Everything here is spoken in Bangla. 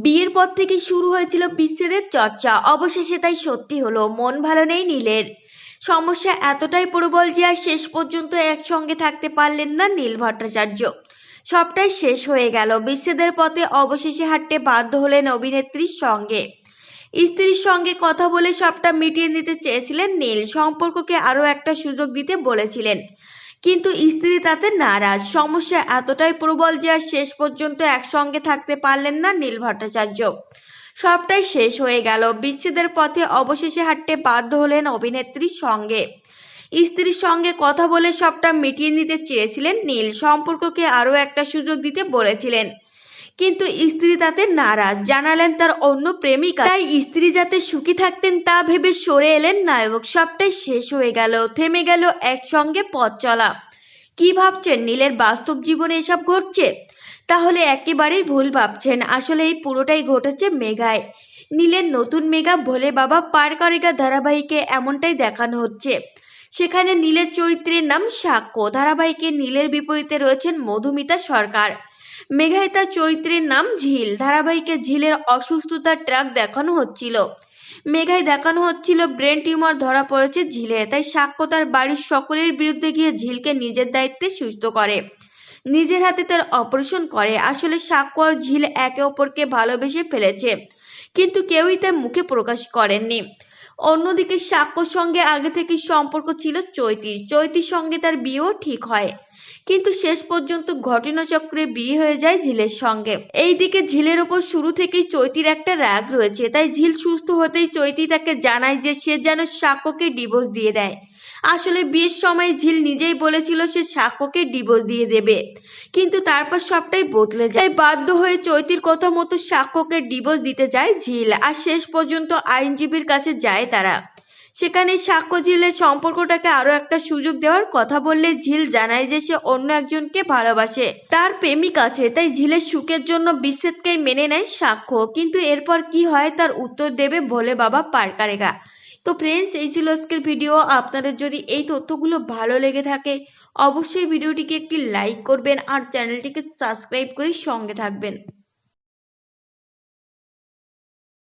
বিয়ের পর থেকে শুরু হয়েছিল বিচ্ছেদের চর্চা, অবশেষে তাই সত্যি হলো। মন ভালো নেই নীলের। সমস্যা এতটাই প্রবল যে আর শেষ পর্যন্ত একসঙ্গে থাকতে পারলেন না নীল ভট্টাচার্য। সবটাই শেষ হয়ে গেল। বিচ্ছেদের পথে অবশেষে হাঁটতে বাধ্য হলেন অভিনেত্রীর সঙ্গে। স্ত্রীর সঙ্গে কথা বলে সবটা মিটিয়ে নিতে চেয়েছিলেন নীল, সম্পর্ককে আরও একটা সুযোগ দিতে বলেছিলেন। কিন্তু স্ত্রী তাতে নারাজ। সমস্যা এতটাই প্রবল যে আর শেষ পর্যন্ত একসঙ্গে থাকতে পারলেন না নীল ভট্টাচার্য। সবটাই শেষ হয়ে গেল। বিচ্ছেদের পথে অবশেষে হাঁটতে বাধ্য হলেন অভিনেত্রীর সঙ্গে। স্ত্রীর সঙ্গে কথা বলে সবটা মিটিয়ে নিতে চেয়েছিলেন নীল, সম্পর্ককে আরও একটা সুযোগ দিতে বলেছিলেন। কিন্তু স্ত্রী তাতে নারাজ, জানালেন তার অন্য প্রেমিকা। তাই স্ত্রী যাতে সুখী থাকতেন তা ভেবে সরে এলেন নায়ক। সবটাই শেষ হয়ে গেল, থেমে গেল একসঙ্গে পথ চলা। কি ভাবছেন নীলের বাস্তব জীবনে এসব ঘটছে? তাহলে একেবারেই ভুল ভাবছেন। আসলে এই পুরোটাই ঘটেছে মেঘায়। নীলের নতুন মেঘা ভোলে বাবা পার করেগা ধারাবাহিকে এমনটাই দেখানো হচ্ছে। সেখানে নীলের চরিত্রের নাম সাক্ষ্য। ধারাবাহিকে নীলের বিপরীতে রয়েছেন মধুমিতা সরকার। মেঘায় তার চরিত্রের নাম ঝিল। ধারাবাহিকে ঝিলের অসুস্থতার ট্রাক দেখানো হচ্ছিল। মেঘায় দেখানো হচ্ছিল ব্রেন টিউমার ধরা পড়েছে ঝিলে। তাই সাক্ষ্য তার বাড়ির সকলের বিরুদ্ধে গিয়ে ঝিলকে নিজের দায়িত্বে সুস্থ করে, নিজের হাতে তার অপারেশন করে। আসলে সাক্ষ্য আর ঝিল একে অপরকে ভালোবেসে ফেলেছে, কিন্তু কেউই তা মুখে প্রকাশ করেননি। অন্যদিকে সাক্ষ্যর সঙ্গে আগে থেকেই সম্পর্ক ছিল চৈতির সঙ্গে তার বিয়েও ঠিক হয়। কিন্তু শেষ পর্যন্ত ঘটনাচক্রে বিয়ে হয়ে যায় ঝিলের সঙ্গে। এইদিকে ঝিলের ওপর শুরু থেকেই চৈতির একটা রাগ রয়েছে। তাই ঝিল সুস্থ হতেই চৈতি তাকে জানায় যে সে যেন সাক্ষ্যকে ডিভোর্স দিয়ে দেয়। আসলে বিয়ের সময় ঝিল নিজেই বলেছিল সে সাক্ষ্যকে ডিভোর্স দিয়ে দেবে, কিন্তু তারপর সবটাই বদলে যায়। বাধ্য হয়ে চৈতির কথা মতো সাক্ষ্যকে ডিভোর্স দিতে যায় ঝিল। আর শেষ পর্যন্ত আইনজীবীর কাছে যায় তারা। সেখানে সাক্ষ্য ঝিলের সম্পর্কটাকে আরো একটা সুযোগ দেওয়ার কথা বললে ঝিল জানায় যে সে অন্য একজনকে ভালোবাসে, তার প্রেমিক আছে। তাই ঝিলের সুখের জন্য বিচ্ছেদকেই মেনে নেয় সাক্ষ্য। কিন্তু এরপর কি হয় তার উত্তর দেবে ভোলে বাবা পার করেগা। তো ফ্রেন্ডস, এই ছিল আজকের ভিডিও। আপনাদের যদি এই তথ্যগুলো ভালো লেগে থাকে অবশ্যই ভিডিওটিকে একটি লাইক করবেন আর চ্যানেলটিকে সাবস্ক্রাইব করে সঙ্গে থাকবেন।